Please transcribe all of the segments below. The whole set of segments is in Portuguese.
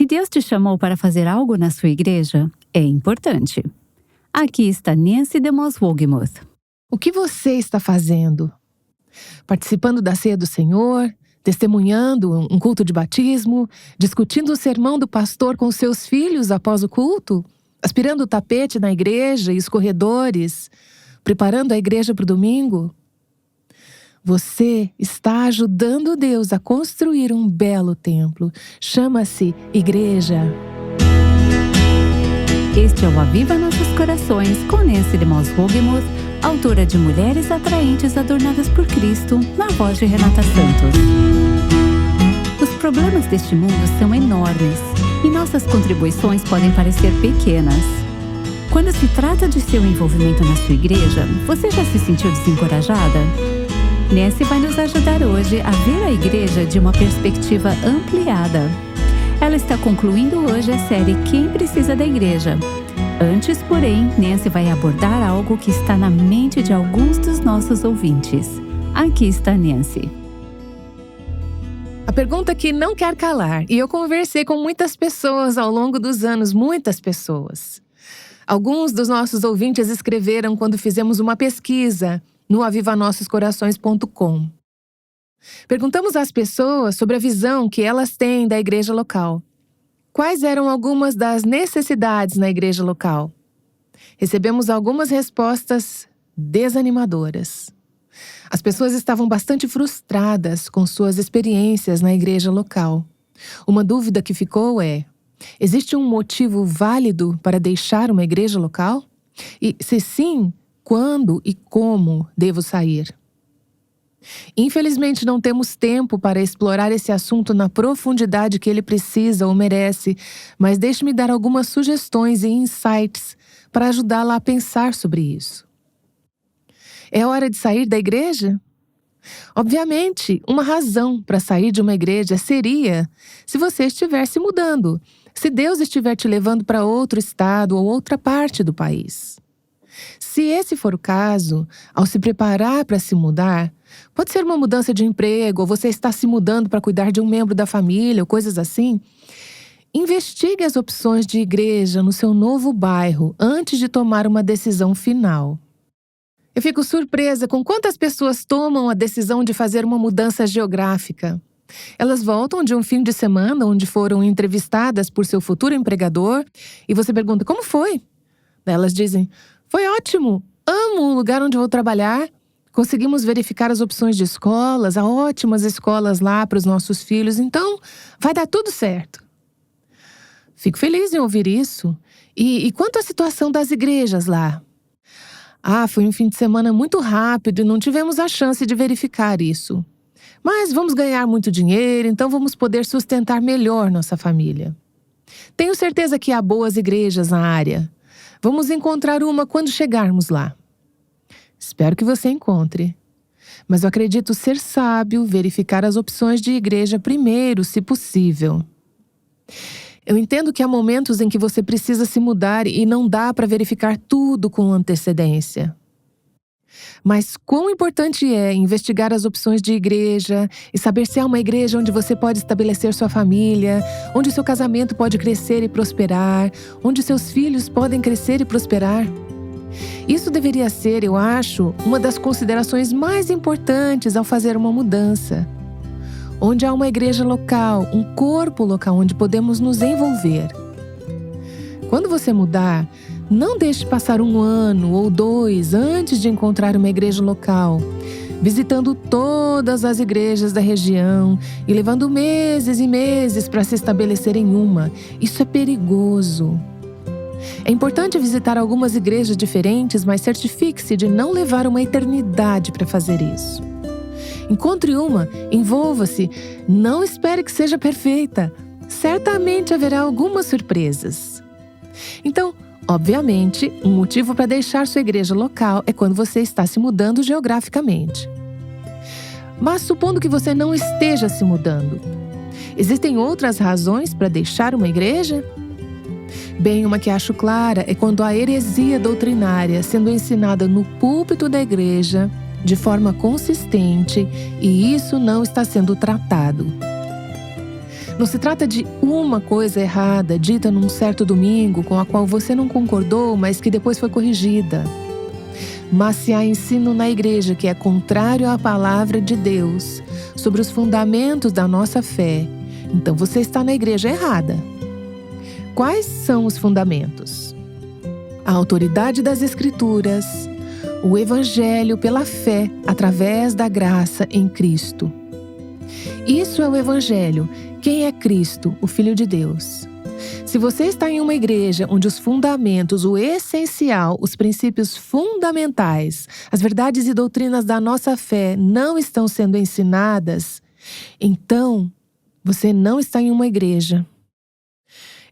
Se Deus te chamou para fazer algo na sua igreja, é importante. Aqui está Nancy DeMoss Wolgemuth. O que você está fazendo? Participando da ceia do Senhor? Testemunhando um culto de batismo? Discutindo o sermão do pastor com seus filhos após o culto? Aspirando o tapete na igreja e os corredores? Preparando a igreja para o domingo? Você está ajudando Deus a construir um belo templo. Chama-se igreja. Este é o Aviva Nossos Corações, com Nancy DeMoss Wolgemuth, autora de Mulheres Atraentes Adornadas por Cristo, na voz de Renata Santos. Os problemas deste mundo são enormes e nossas contribuições podem parecer pequenas. Quando se trata de seu envolvimento na sua igreja, você já se sentiu desencorajada? Nancy vai nos ajudar hoje a ver a igreja de uma perspectiva ampliada. Ela está concluindo hoje a série Quem Precisa da Igreja. Antes, porém, Nancy vai abordar algo que está na mente de alguns dos nossos ouvintes. Aqui está Nancy. A pergunta que não quer calar, e eu conversei com muitas pessoas ao longo dos anos, muitas pessoas. Alguns dos nossos ouvintes escreveram quando fizemos uma pesquisa no avivanossoscorações.com. Perguntamos às pessoas sobre a visão que elas têm da igreja local. Quais eram algumas das necessidades na igreja local? Recebemos algumas respostas desanimadoras. As pessoas estavam bastante frustradas com suas experiências na igreja local. Uma dúvida que ficou é: existe um motivo válido para deixar uma igreja local? E, se sim, quando e como devo sair? Infelizmente, não temos tempo para explorar esse assunto na profundidade que ele precisa ou merece, mas deixe-me dar algumas sugestões e insights para ajudá-la a pensar sobre isso. É hora de sair da igreja? Obviamente, uma razão para sair de uma igreja seria se você estiver se mudando, se Deus estiver te levando para outro estado ou outra parte do país. Se esse for o caso, ao se preparar para se mudar, pode ser uma mudança de emprego, ou você está se mudando para cuidar de um membro da família, ou coisas assim. Investigue as opções de igreja no seu novo bairro antes de tomar uma decisão final. Eu fico surpresa com quantas pessoas tomam a decisão de fazer uma mudança geográfica. Elas voltam de um fim de semana onde foram entrevistadas por seu futuro empregador e você pergunta: como foi? Elas dizem: foi ótimo, amo o lugar onde vou trabalhar. Conseguimos verificar as opções de escolas, há ótimas escolas lá para os nossos filhos, então vai dar tudo certo. Fico feliz em ouvir isso. E quanto à situação das igrejas lá? Foi um fim de semana muito rápido e não tivemos a chance de verificar isso. Mas vamos ganhar muito dinheiro, então vamos poder sustentar melhor nossa família. Tenho certeza que há boas igrejas na área. Vamos encontrar uma quando chegarmos lá. Espero que você encontre. Mas eu acredito ser sábio verificar as opções de igreja primeiro, se possível. Eu entendo que há momentos em que você precisa se mudar e não dá para verificar tudo com antecedência. Mas quão importante é investigar as opções de igreja e saber se há uma igreja onde você pode estabelecer sua família, onde seu casamento pode crescer e prosperar, onde seus filhos podem crescer e prosperar. Isso deveria ser, eu acho, uma das considerações mais importantes ao fazer uma mudança. Onde há uma igreja local, um corpo local onde podemos nos envolver. Quando você mudar, não deixe passar 1 ano ou 2 antes de encontrar uma igreja local, visitando todas as igrejas da região e levando meses e meses para se estabelecer em uma. Isso é perigoso. É importante visitar algumas igrejas diferentes, mas certifique-se de não levar uma eternidade para fazer isso. Encontre uma, envolva-se, não espere que seja perfeita. Certamente haverá algumas surpresas. Então, obviamente, um motivo para deixar sua igreja local é quando você está se mudando geograficamente. Mas supondo que você não esteja se mudando, existem outras razões para deixar uma igreja? Bem, uma que acho clara é quando há heresia doutrinária sendo ensinada no púlpito da igreja de forma consistente e isso não está sendo tratado. Não se trata de uma coisa errada dita num certo domingo com a qual você não concordou, mas que depois foi corrigida. Mas se há ensino na igreja que é contrário à palavra de Deus sobre os fundamentos da nossa fé, então você está na igreja errada. Quais são os fundamentos? A autoridade das Escrituras, o Evangelho pela fé através da graça em Cristo. Isso é o Evangelho. Quem é Cristo, o Filho de Deus? Se você está em uma igreja onde os fundamentos, o essencial, os princípios fundamentais, as verdades e doutrinas da nossa fé não estão sendo ensinadas, então você não está em uma igreja.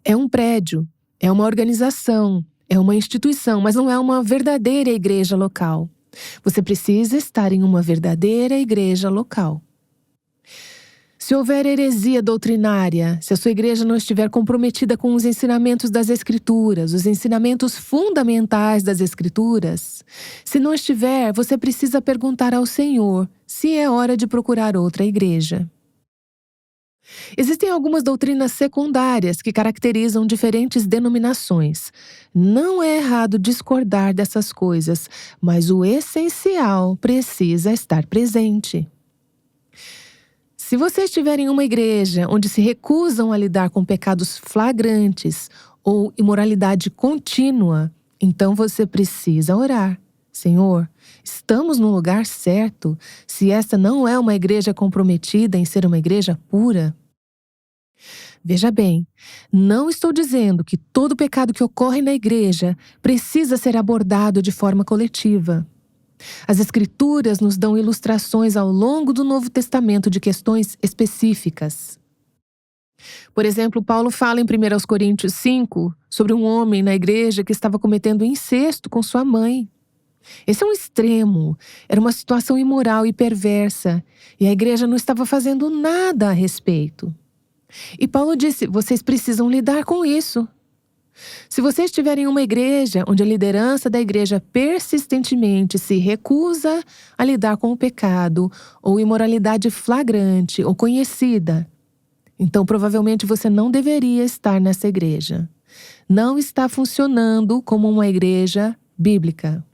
É um prédio, é uma organização, é uma instituição, mas não é uma verdadeira igreja local. Você precisa estar em uma verdadeira igreja local. Se houver heresia doutrinária, se a sua igreja não estiver comprometida com os ensinamentos das Escrituras, os ensinamentos fundamentais das Escrituras, se não estiver, você precisa perguntar ao Senhor se é hora de procurar outra igreja. Existem algumas doutrinas secundárias que caracterizam diferentes denominações. Não é errado discordar dessas coisas, mas o essencial precisa estar presente. Se você estiver em uma igreja onde se recusam a lidar com pecados flagrantes ou imoralidade contínua, então você precisa orar. Senhor, estamos no lugar certo se esta não é uma igreja comprometida em ser uma igreja pura? Veja bem, não estou dizendo que todo pecado que ocorre na igreja precisa ser abordado de forma coletiva. As Escrituras nos dão ilustrações ao longo do Novo Testamento de questões específicas. Por exemplo, Paulo fala em 1 Coríntios 5 sobre um homem na igreja que estava cometendo incesto com sua mãe. Esse é um extremo, era uma situação imoral e perversa, e a igreja não estava fazendo nada a respeito. E Paulo disse, vocês precisam lidar com isso. Se você estiver em uma igreja onde a liderança da igreja persistentemente se recusa a lidar com o pecado ou imoralidade flagrante ou conhecida, então provavelmente você não deveria estar nessa igreja. Não está funcionando como uma igreja bíblica.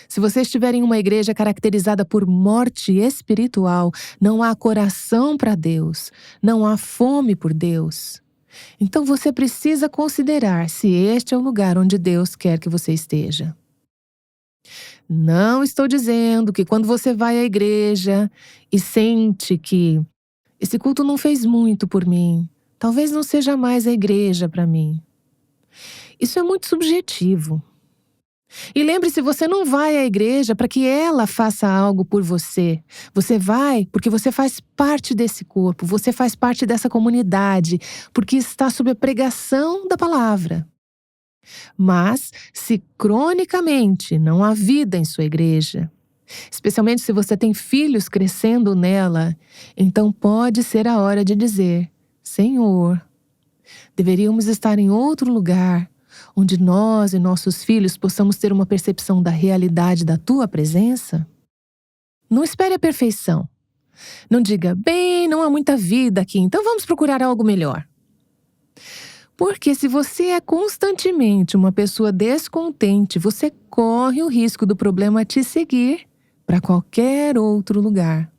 Se você estiver em uma igreja caracterizada por morte espiritual, não há coração para Deus, não há fome por Deus. Então você precisa considerar se este é o lugar onde Deus quer que você esteja. Não estou dizendo que quando você vai à igreja e sente que esse culto não fez muito por mim, talvez não seja mais a igreja para mim. Isso é muito subjetivo. E lembre-se, você não vai à igreja para que ela faça algo por você. Você vai porque você faz parte desse corpo, você faz parte dessa comunidade, porque está sob a pregação da palavra. Mas, se cronicamente não há vida em sua igreja, especialmente se você tem filhos crescendo nela, então pode ser a hora de dizer, Senhor, deveríamos estar em outro lugar, onde nós e nossos filhos possamos ter uma percepção da realidade da tua presença? Não espere a perfeição. Não diga, bem, não há muita vida aqui, então vamos procurar algo melhor. Porque se você é constantemente uma pessoa descontente, você corre o risco do problema te seguir para qualquer outro lugar.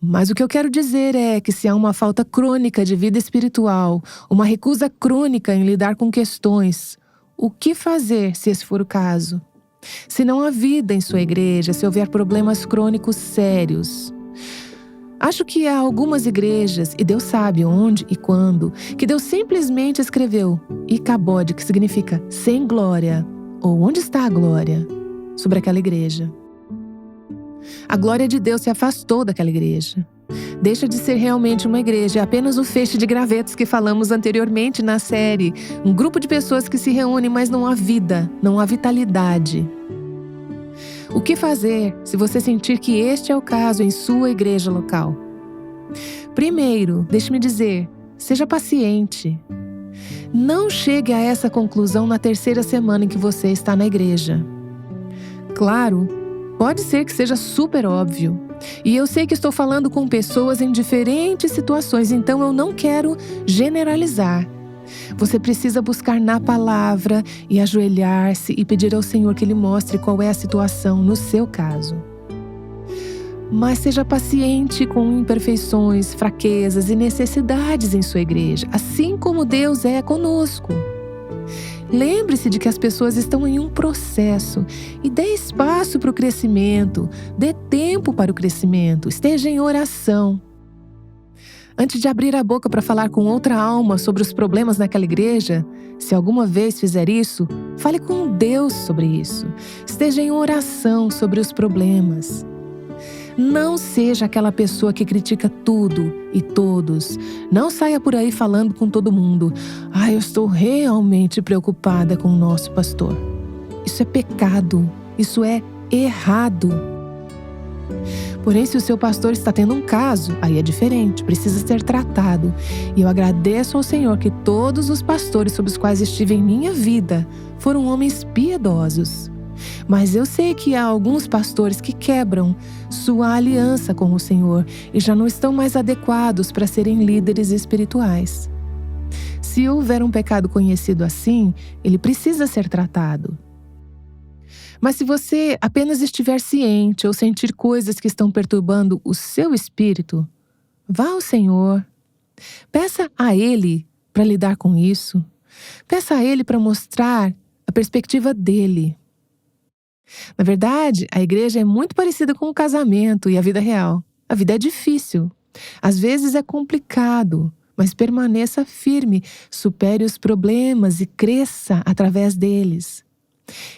Mas o que eu quero dizer é que se há uma falta crônica de vida espiritual, uma recusa crônica em lidar com questões, o que fazer se esse for o caso? Se não há vida em sua igreja, se houver problemas crônicos sérios. Acho que há algumas igrejas, e Deus sabe onde e quando, que Deus simplesmente escreveu Icabod, que significa sem glória, ou onde está a glória, sobre aquela igreja. A glória de Deus se afastou daquela igreja. Deixa de ser realmente uma igreja, é apenas o feixe de gravetos que falamos anteriormente na série. Um grupo de pessoas que se reúnem, mas não há vida, não há vitalidade. O que fazer se você sentir que este é o caso em sua igreja local? Primeiro, deixe-me dizer, seja paciente. Não chegue a essa conclusão na terceira semana em que você está na igreja. Claro, pode ser que seja super óbvio. E eu sei que estou falando com pessoas em diferentes situações, então eu não quero generalizar. Você precisa buscar na palavra e ajoelhar-se e pedir ao Senhor que Ele mostre qual é a situação no seu caso. Mas seja paciente com imperfeições, fraquezas e necessidades em sua igreja, assim como Deus é conosco. Lembre-se de que as pessoas estão em um processo e dê espaço para o crescimento, dê tempo para o crescimento, esteja em oração. Antes de abrir a boca para falar com outra alma sobre os problemas naquela igreja, se alguma vez fizer isso, fale com Deus sobre isso. Esteja em oração sobre os problemas. Não seja aquela pessoa que critica tudo e todos. Não saia por aí falando com todo mundo. Eu estou realmente preocupada com o nosso pastor. Isso é pecado. Isso é errado. Porém, se o seu pastor está tendo um caso, aí é diferente, precisa ser tratado. E eu agradeço ao Senhor que todos os pastores sob os quais estive em minha vida foram homens piedosos. Mas eu sei que há alguns pastores que quebram sua aliança com o Senhor e já não estão mais adequados para serem líderes espirituais. Se houver um pecado conhecido assim, ele precisa ser tratado. Mas se você apenas estiver ciente ou sentir coisas que estão perturbando o seu espírito, vá ao Senhor. Peça a Ele para lidar com isso. Peça a Ele para mostrar a perspectiva dele. Na verdade, a igreja é muito parecida com o casamento e a vida real. A vida é difícil. Às vezes é complicado, mas permaneça firme, supere os problemas e cresça através deles.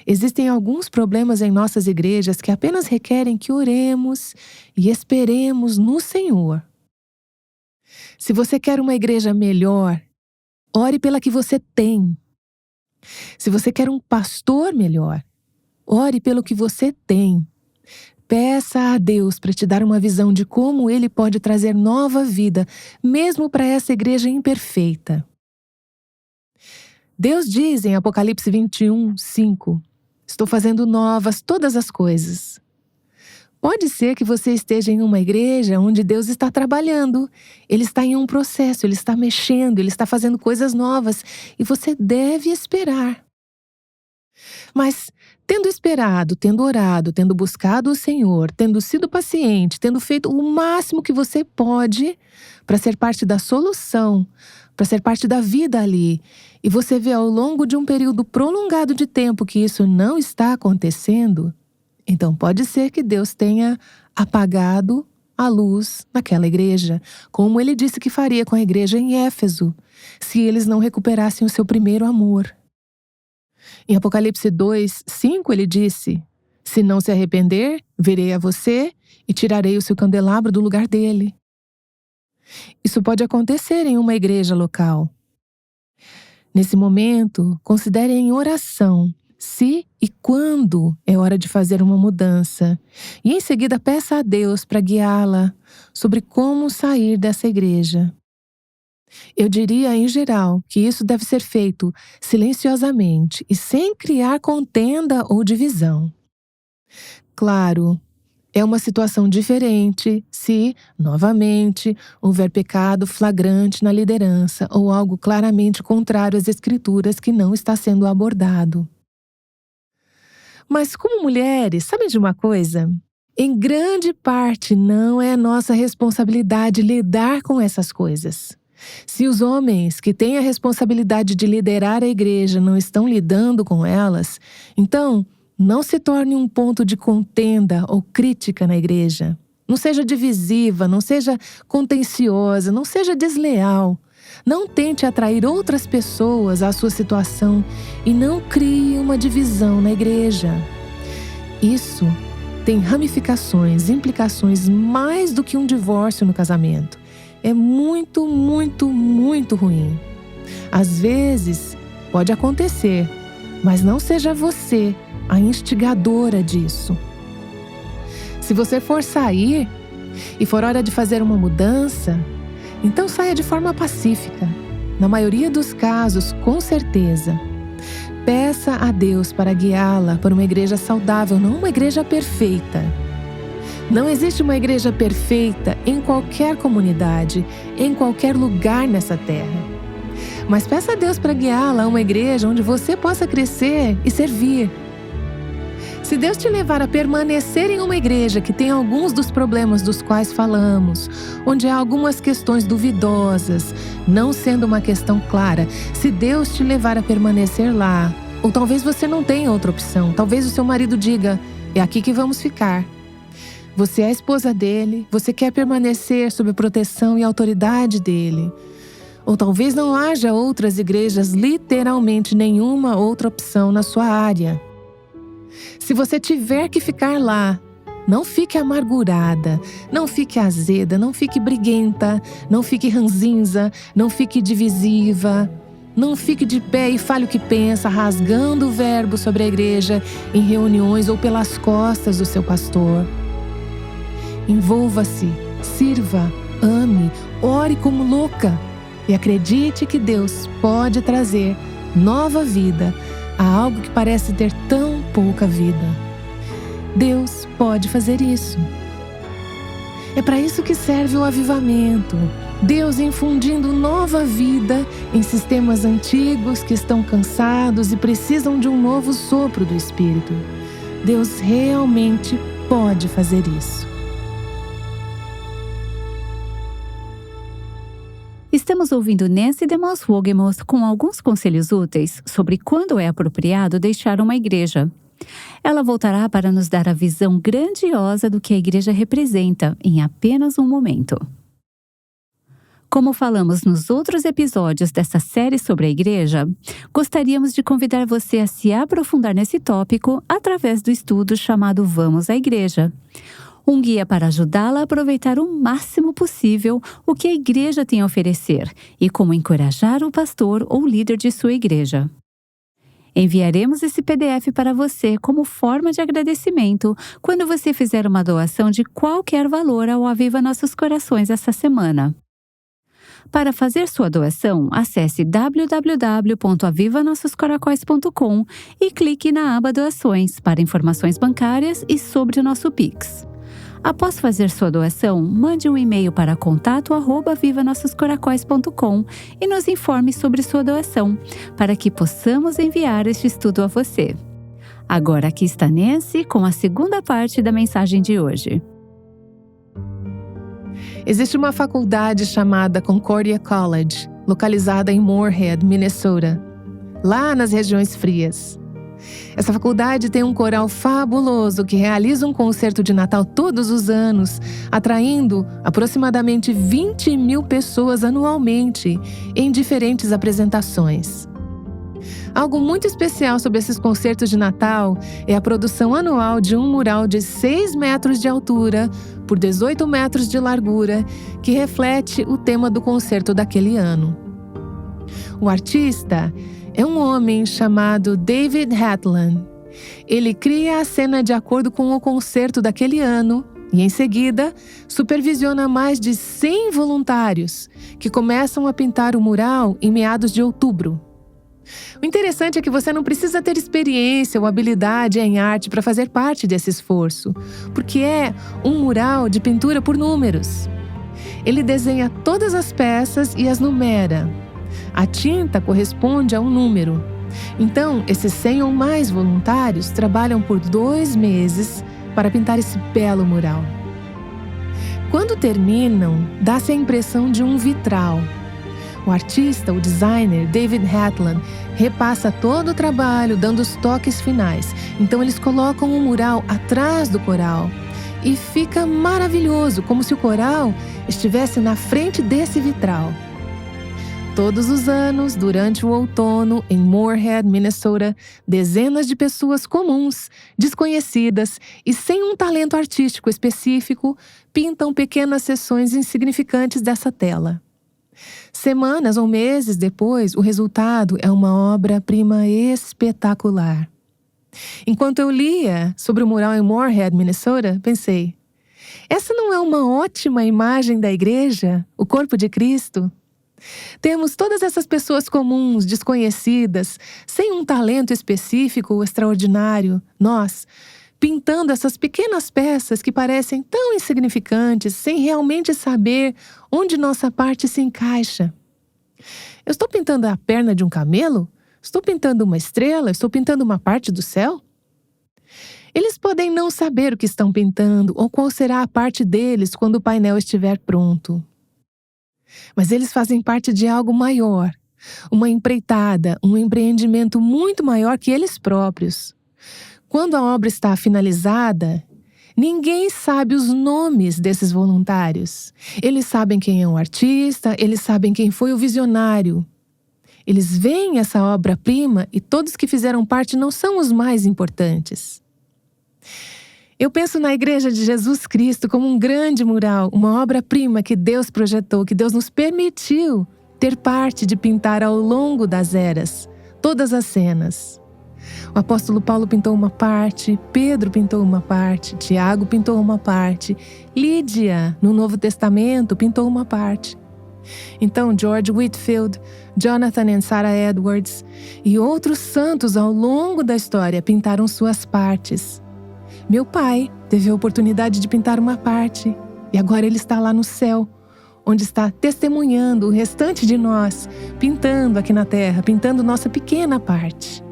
Existem alguns problemas em nossas igrejas que apenas requerem que oremos e esperemos no Senhor. Se você quer uma igreja melhor, ore pela que você tem. Se você quer um pastor melhor, ore pelo que você tem. Peça a Deus para te dar uma visão de como Ele pode trazer nova vida, mesmo para essa igreja imperfeita. Deus diz em Apocalipse 21:5, estou fazendo novas todas as coisas. Pode ser que você esteja em uma igreja onde Deus está trabalhando. Ele está em um processo, Ele está mexendo, Ele está fazendo coisas novas e você deve esperar. Mas, tendo esperado, tendo orado, tendo buscado o Senhor, tendo sido paciente, tendo feito o máximo que você pode para ser parte da solução, para ser parte da vida ali, e você vê ao longo de um período prolongado de tempo que isso não está acontecendo, então pode ser que Deus tenha apagado a luz naquela igreja, como Ele disse que faria com a igreja em Éfeso, se eles não recuperassem o seu primeiro amor. Em Apocalipse 2:5 ele disse, se não se arrepender, virei a você e tirarei o seu candelabro do lugar dele. Isso pode acontecer em uma igreja local. Nesse momento, considere em oração se e quando é hora de fazer uma mudança. E em seguida peça a Deus para guiá-la sobre como sair dessa igreja. Eu diria, em geral, que isso deve ser feito silenciosamente e sem criar contenda ou divisão. Claro, é uma situação diferente se, novamente, houver pecado flagrante na liderança ou algo claramente contrário às Escrituras que não está sendo abordado. Mas como mulheres, sabem de uma coisa? Em grande parte não é nossa responsabilidade lidar com essas coisas. Se os homens que têm a responsabilidade de liderar a igreja não estão lidando com elas, então não se torne um ponto de contenda ou crítica na igreja. Não seja divisiva, não seja contenciosa, não seja desleal. Não tente atrair outras pessoas à sua situação e não crie uma divisão na igreja. Isso tem ramificações, implicações mais do que um divórcio no casamento. É muito, muito, muito ruim. Às vezes, pode acontecer, mas não seja você a instigadora disso. Se você for sair e for hora de fazer uma mudança, então saia de forma pacífica. Na maioria dos casos, com certeza. Peça a Deus para guiá-la para uma igreja saudável, não uma igreja perfeita. Não existe uma igreja perfeita em qualquer comunidade, em qualquer lugar nessa terra. Mas peça a Deus para guiá-la a uma igreja onde você possa crescer e servir. Se Deus te levar a permanecer em uma igreja que tem alguns dos problemas dos quais falamos, onde há algumas questões duvidosas, não sendo uma questão clara, se Deus te levar a permanecer lá, ou talvez você não tenha outra opção, talvez o seu marido diga, é aqui que vamos ficar. Você é a esposa dele, você quer permanecer sob a proteção e autoridade dele. Ou talvez não haja outras igrejas, literalmente nenhuma outra opção na sua área. Se você tiver que ficar lá, não fique amargurada, não fique azeda, não fique briguenta, não fique ranzinza, não fique divisiva. Não fique de pé e fale o que pensa, rasgando o verbo sobre a igreja em reuniões ou pelas costas do seu pastor. Envolva-se, sirva, ame, ore como louca e acredite que Deus pode trazer nova vida a algo que parece ter tão pouca vida. Deus pode fazer isso. É para isso que serve o avivamento. Deus infundindo nova vida em sistemas antigos que estão cansados e precisam de um novo sopro do Espírito. Deus realmente pode fazer isso. Estamos ouvindo Nancy DeMoss Wogemuth com alguns conselhos úteis sobre quando é apropriado deixar uma igreja. Ela voltará para nos dar a visão grandiosa do que a igreja representa em apenas um momento. Como falamos nos outros episódios dessa série sobre a igreja, gostaríamos de convidar você a se aprofundar nesse tópico através do estudo chamado Vamos à Igreja. Um guia para ajudá-la a aproveitar o máximo possível o que a igreja tem a oferecer e como encorajar o pastor ou líder de sua igreja. Enviaremos esse PDF para você como forma de agradecimento quando você fizer uma doação de qualquer valor ao Aviva Nossos Corações essa semana. Para fazer sua doação, acesse www.avivanossoscoracóis.com e clique na aba Doações para informações bancárias e sobre o nosso Pix. Após fazer sua doação, mande um e-mail para contato@avivanossoscoracóis.com e nos informe sobre sua doação, para que possamos enviar este estudo a você. Agora aqui está Nancy com a segunda parte da mensagem de hoje. Existe uma faculdade chamada Concordia College, localizada em Moorhead, Minnesota, lá nas regiões frias. Essa faculdade tem um coral fabuloso que realiza um concerto de Natal todos os anos, atraindo aproximadamente 20.000 pessoas anualmente em diferentes apresentações. Algo muito especial sobre esses concertos de Natal é a produção anual de um mural de 6 metros de altura por 18 metros de largura, que reflete o tema do concerto daquele ano. O artista é um homem chamado David Hatland. Ele cria a cena de acordo com o concerto daquele ano e, em seguida, supervisiona mais de 100 voluntários que começam a pintar o mural em meados de outubro. O interessante é que você não precisa ter experiência ou habilidade em arte para fazer parte desse esforço, porque é um mural de pintura por números. Ele desenha todas as peças e as numera. A tinta corresponde a um número. Então, esses 100 ou mais voluntários trabalham por 2 meses para pintar esse belo mural. Quando terminam, dá-se a impressão de um vitral. O artista, o designer, David Hatland, repassa todo o trabalho, dando os toques finais. Então eles colocam o mural atrás do coral. E fica maravilhoso, como se o coral estivesse na frente desse vitral. Todos os anos, durante o outono, em Moorhead, Minnesota, dezenas de pessoas comuns, desconhecidas e sem um talento artístico específico, pintam pequenas seções insignificantes dessa tela. Semanas ou meses depois, o resultado é uma obra-prima espetacular. Enquanto eu lia sobre o mural em Moorhead, Minnesota, pensei, essa não é uma ótima imagem da igreja, o corpo de Cristo? Temos todas essas pessoas comuns, desconhecidas, sem um talento específico ou extraordinário, nós, pintando essas pequenas peças que parecem tão insignificantes, sem realmente saber onde nossa parte se encaixa. Eu estou pintando a perna de um camelo? Estou pintando uma estrela? Estou pintando uma parte do céu? Eles podem não saber o que estão pintando ou qual será a parte deles quando o painel estiver pronto. Mas eles fazem parte de algo maior, uma empreitada, um empreendimento muito maior que eles próprios. Quando a obra está finalizada, ninguém sabe os nomes desses voluntários. Eles sabem quem é o artista, eles sabem quem foi o visionário. Eles veem essa obra-prima e todos que fizeram parte não são os mais importantes. Eu penso na Igreja de Jesus Cristo como um grande mural, uma obra-prima que Deus projetou, que Deus nos permitiu ter parte de pintar ao longo das eras, todas as cenas. O apóstolo Paulo pintou uma parte, Pedro pintou uma parte, Tiago pintou uma parte, Lídia, no Novo Testamento, pintou uma parte. Então, George Whitefield, Jonathan e Sarah Edwards e outros santos ao longo da história pintaram suas partes. Meu pai teve a oportunidade de pintar uma parte e agora ele está lá no céu, onde está testemunhando o restante de nós, pintando aqui na terra, pintando nossa pequena parte.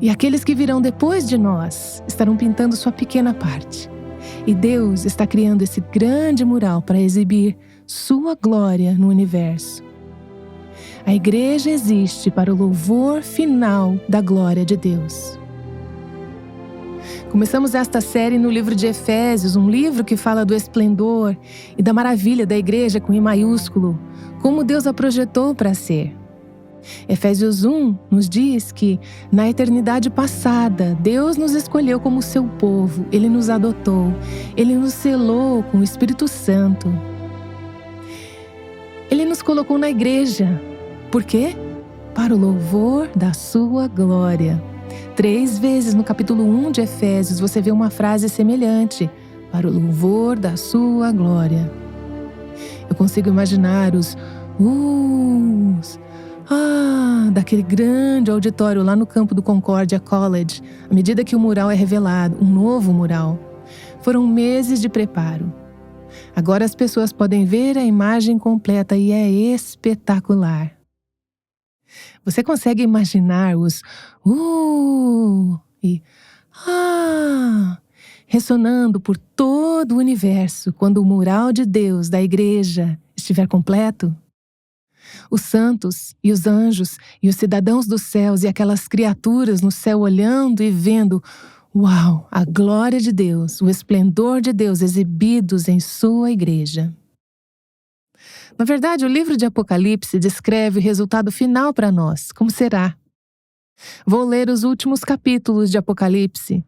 E aqueles que virão depois de nós estarão pintando sua pequena parte. E Deus está criando esse grande mural para exibir sua glória no universo. A igreja existe para o louvor final da glória de Deus. Começamos esta série no livro de Efésios, um livro que fala do esplendor e da maravilha da igreja com I maiúsculo, como Deus a projetou para ser. Efésios 1 nos diz que, na eternidade passada, Deus nos escolheu como seu povo, Ele nos adotou, Ele nos selou com o Espírito Santo. Ele nos colocou na igreja. Por quê? Para o louvor da sua glória. 3 vezes no capítulo 1 de Efésios você vê uma frase semelhante, para o louvor da sua glória. Eu consigo imaginar os daquele grande auditório lá no campo do Concordia College, à medida que o mural é revelado, um novo mural. Foram meses de preparo. Agora as pessoas podem ver a imagem completa e é espetacular. Você consegue imaginar os e ressonando por todo o universo quando o mural de Deus da igreja estiver completo? Os santos e os anjos e os cidadãos dos céus e aquelas criaturas no céu olhando e vendo, uau, a glória de Deus, o esplendor de Deus exibidos em sua igreja. Na verdade, o livro de Apocalipse descreve o resultado final para nós, como será. Vou ler os últimos capítulos de Apocalipse,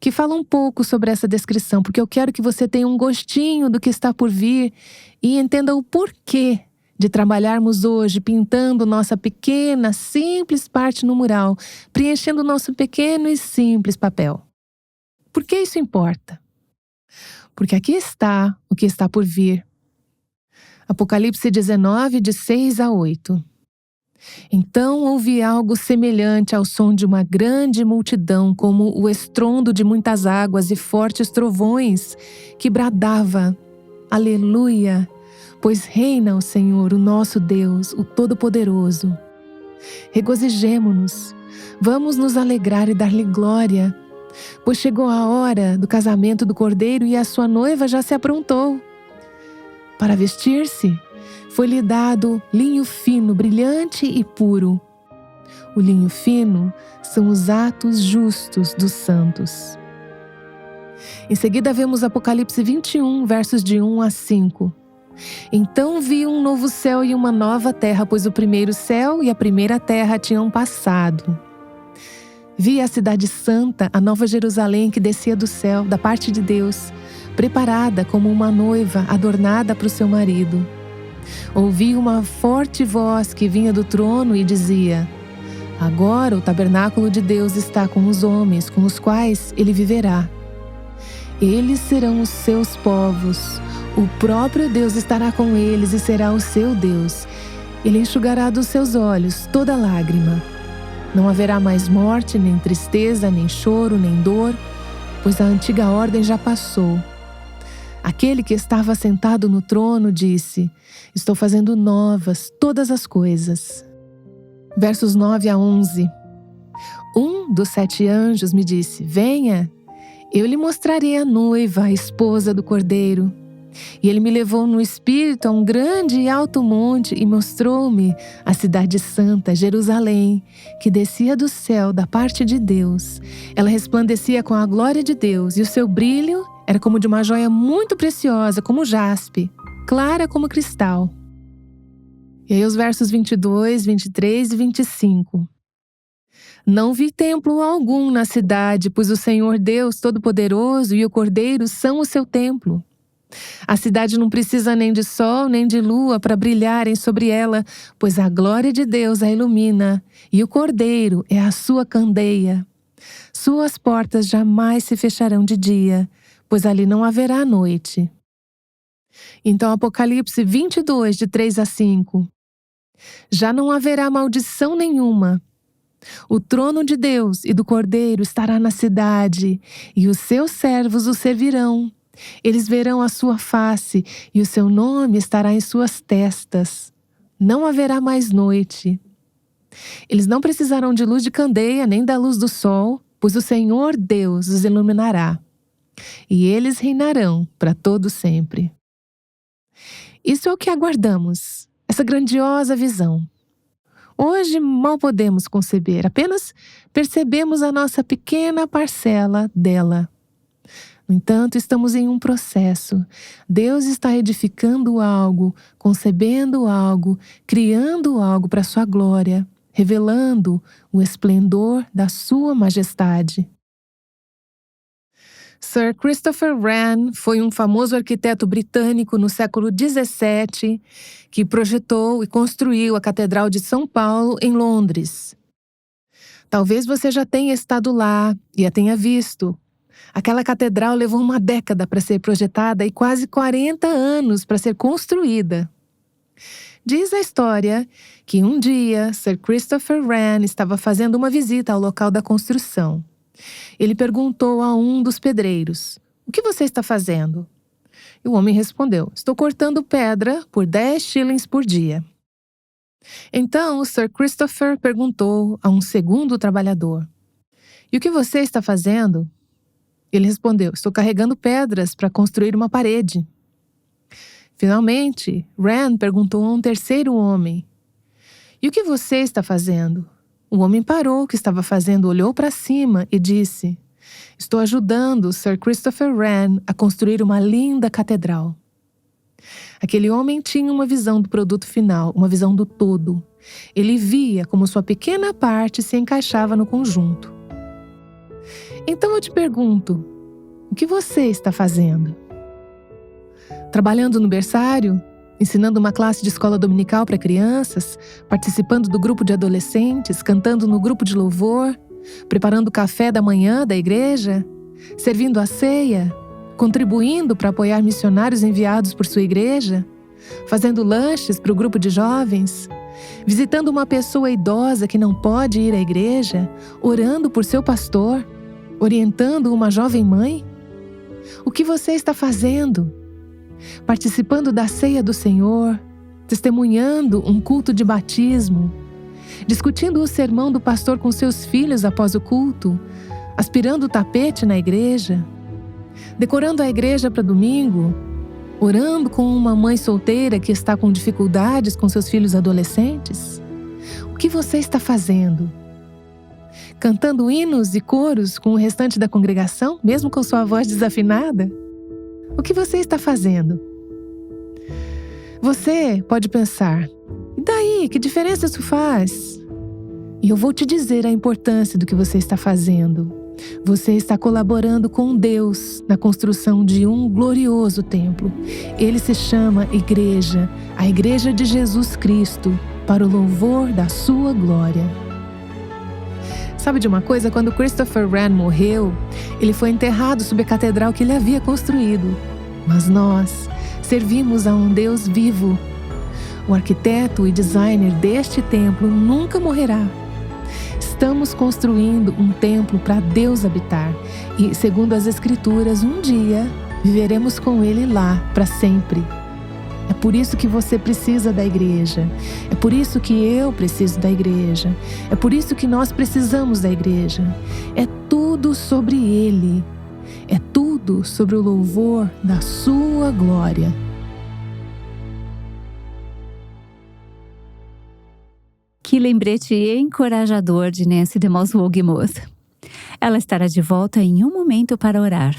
que falam um pouco sobre essa descrição, porque eu quero que você tenha um gostinho do que está por vir e entenda o porquê de trabalharmos hoje pintando nossa pequena, simples parte no mural, preenchendo nosso pequeno e simples papel. Por que isso importa? Porque aqui está o que está por vir. Apocalipse 19, de 6 a 8. Então ouvi algo semelhante ao som de uma grande multidão, como o estrondo de muitas águas e fortes trovões, que bradava, Aleluia! Pois reina o Senhor, o nosso Deus, o Todo-Poderoso. Regozijemo-nos, vamos nos alegrar e dar-lhe glória, pois chegou a hora do casamento do Cordeiro e a sua noiva já se aprontou. Para vestir-se, foi-lhe dado linho fino, brilhante e puro. O linho fino são os atos justos dos santos. Em seguida vemos Apocalipse 21, versos de 1 a 5. Então vi um novo céu e uma nova terra, pois o primeiro céu e a primeira terra tinham passado. Vi a cidade santa, a nova Jerusalém que descia do céu, da parte de Deus, preparada como uma noiva adornada para o seu marido. Ouvi uma forte voz que vinha do trono e dizia: Agora o tabernáculo de Deus está com os homens, com os quais ele viverá. Eles serão os seus povos. O próprio Deus estará com eles e será o seu Deus. Ele enxugará dos seus olhos toda lágrima. Não haverá mais morte, nem tristeza, nem choro, nem dor, pois a antiga ordem já passou. Aquele que estava sentado no trono disse: estou fazendo novas todas as coisas. Versos 9 a 11. Um dos 7 anjos me disse: venha, eu lhe mostrarei a noiva, a esposa do Cordeiro. E ele me levou no espírito a um grande e alto monte e mostrou-me a cidade santa, Jerusalém, que descia do céu da parte de Deus. Ela resplandecia com a glória de Deus, e o seu brilho era como de uma joia muito preciosa, como jaspe, clara como cristal. E aí os versos 22, 23 e 25. Não vi templo algum na cidade, pois o Senhor Deus Todo-Poderoso e o Cordeiro são o seu templo. A cidade não precisa nem de sol nem de lua para brilharem sobre ela, pois a glória de Deus a ilumina, e o Cordeiro é a sua candeia. Suas portas jamais se fecharão de dia, pois ali não haverá noite. Então Apocalipse 22, de 3 a 5. Já não haverá maldição nenhuma. O trono de Deus e do Cordeiro estará na cidade, e os seus servos o servirão. Eles verão a sua face, e o seu nome estará em suas testas. Não haverá mais noite. Eles não precisarão de luz de candeia, nem da luz do sol, pois o Senhor Deus os iluminará. E eles reinarão para todo sempre. Isso é o que aguardamos, essa grandiosa visão. Hoje mal podemos conceber, apenas percebemos a nossa pequena parcela dela. No entanto, estamos em um processo. Deus está edificando algo, concebendo algo, criando algo para a sua glória, revelando o esplendor da sua majestade. Sir Christopher Wren foi um famoso arquiteto britânico no século XVII que projetou e construiu a Catedral de São Paulo, em Londres. Talvez você já tenha estado lá e a tenha visto. Aquela catedral levou uma década para ser projetada e quase 40 anos para ser construída. Diz a história que um dia Sir Christopher Wren estava fazendo uma visita ao local da construção. Ele perguntou a um dos pedreiros: "O que você está fazendo?" E o homem respondeu: "Estou cortando pedra por 10 shillings por dia." Então o Sir Christopher perguntou a um segundo trabalhador: "E o que você está fazendo?" Ele respondeu: "Estou carregando pedras para construir uma parede." Finalmente, Wren perguntou a um terceiro homem: "E o que você está fazendo?" O homem parou o que estava fazendo, olhou para cima e disse: "Estou ajudando Sir Christopher Wren a construir uma linda catedral." Aquele homem tinha uma visão do produto final, uma visão do todo. Ele via como sua pequena parte se encaixava no conjunto. Então eu te pergunto, o que você está fazendo? Trabalhando no berçário? Ensinando uma classe de escola dominical para crianças? Participando do grupo de adolescentes? Cantando no grupo de louvor? Preparando o café da manhã da igreja? Servindo a ceia? Contribuindo para apoiar missionários enviados por sua igreja? Fazendo lanches para o grupo de jovens? Visitando uma pessoa idosa que não pode ir à igreja? Orando por seu pastor? Orientando uma jovem mãe? O que você está fazendo? Participando da ceia do Senhor? Testemunhando um culto de batismo? Discutindo o sermão do pastor com seus filhos após o culto? Aspirando o tapete na igreja? Decorando a igreja para domingo? Orando com uma mãe solteira que está com dificuldades com seus filhos adolescentes? O que você está fazendo? Cantando hinos e coros com o restante da congregação, mesmo com sua voz desafinada? O que você está fazendo? Você pode pensar: e daí? Que diferença isso faz? E eu vou te dizer a importância do que você está fazendo. Você está colaborando com Deus na construção de um glorioso templo. Ele se chama Igreja, a Igreja de Jesus Cristo, para o louvor da sua glória. Sabe de uma coisa? Quando Christopher Wren morreu, ele foi enterrado sob a catedral que ele havia construído. Mas nós servimos a um Deus vivo. O arquiteto e designer deste templo nunca morrerá. estamos construindo um templo para Deus habitar. E, segundo as Escrituras, um dia viveremos com Ele lá para sempre. É por isso que você precisa da igreja. É por isso que eu preciso da igreja. É por isso que nós precisamos da igreja. É tudo sobre Ele. É tudo sobre o louvor da sua glória. Que lembrete encorajador de Nancy DeMoss Wogemuth. Ela estará de volta em um momento para orar.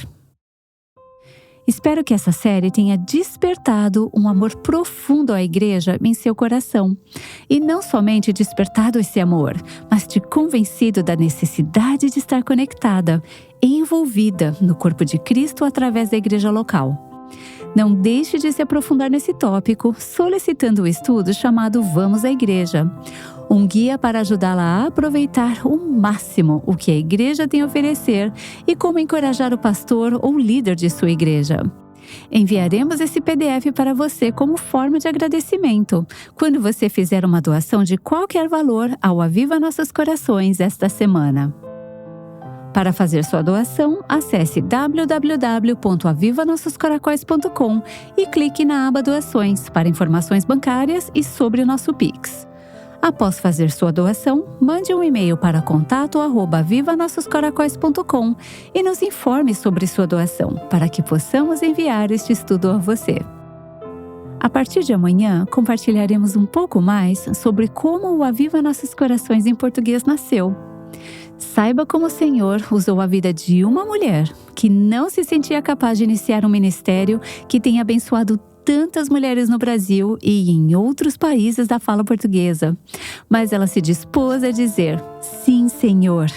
Espero que essa série tenha despertado um amor profundo à igreja em seu coração. E não somente despertado esse amor, mas te convencido da necessidade de estar conectada e envolvida no corpo de Cristo através da igreja local. Não deixe de se aprofundar nesse tópico, solicitando o estudo chamado Vamos à Igreja, um guia para ajudá-la a aproveitar o máximo o que a igreja tem a oferecer e como encorajar o pastor ou líder de sua igreja. Enviaremos esse PDF para você como forma de agradecimento, quando você fizer uma doação de qualquer valor ao Aviva Nossos Corações esta semana. Para fazer sua doação, acesse www.avivanossoscaracóis.com e clique na aba Doações para informações bancárias e sobre o nosso Pix. Após fazer sua doação, mande um e-mail para contato@avivanossoscaracóis.com e nos informe sobre sua doação, para que possamos enviar este estudo a você. A partir de amanhã, compartilharemos um pouco mais sobre como o Aviva Nossos Corações em português nasceu. Saiba como o Senhor usou a vida de uma mulher que não se sentia capaz de iniciar um ministério que tem abençoado tantas mulheres no Brasil e em outros países da fala portuguesa. Mas ela se dispôs a dizer: sim, Senhor.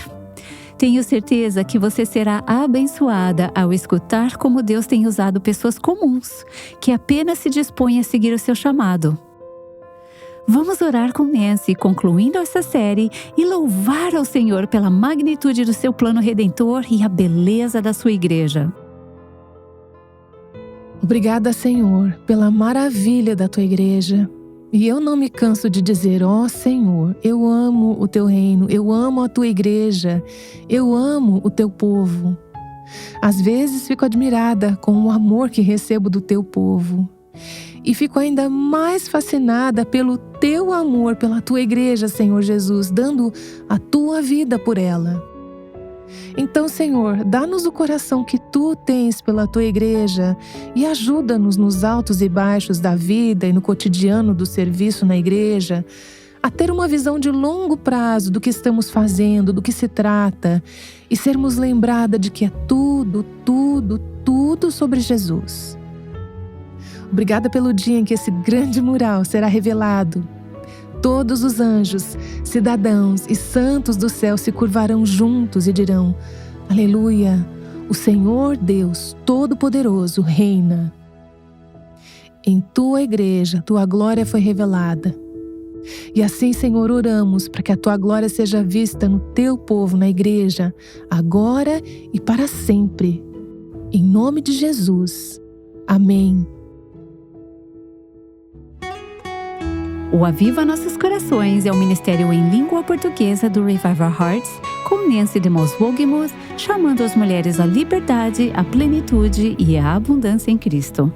Tenho certeza que você será abençoada ao escutar como Deus tem usado pessoas comuns, que apenas se dispõem a seguir o seu chamado. Vamos orar com Nancy, concluindo essa série, e louvar ao Senhor pela magnitude do seu plano redentor e a beleza da sua igreja. Obrigada, Senhor, pela maravilha da tua igreja. E eu não me canso de dizer: ó Senhor, eu amo o teu reino, eu amo a tua igreja, eu amo o teu povo. Às vezes fico admirada com o amor que recebo do teu povo. E fico ainda mais fascinada pelo teu amor pela tua igreja, Senhor Jesus, dando a tua vida por ela. Então, Senhor, dá-nos o coração que tu tens pela tua igreja e ajuda-nos nos altos e baixos da vida e no cotidiano do serviço na igreja a ter uma visão de longo prazo do que estamos fazendo, do que se trata, e sermos lembrada de que é tudo sobre Jesus. Obrigada pelo dia em que esse grande mural será revelado. Todos os anjos, cidadãos e santos do céu se curvarão juntos e dirão: Aleluia, o Senhor Deus Todo-Poderoso reina. Em tua igreja, tua glória foi revelada. E assim, Senhor, oramos para que a tua glória seja vista no teu povo, na igreja, agora e para sempre. Em nome de Jesus. Amém. O Aviva Nossos Corações é um ministério em língua portuguesa do Revival Hearts, com Nancy DeMoss Wogemuth, chamando as mulheres à liberdade, à plenitude e à abundância em Cristo.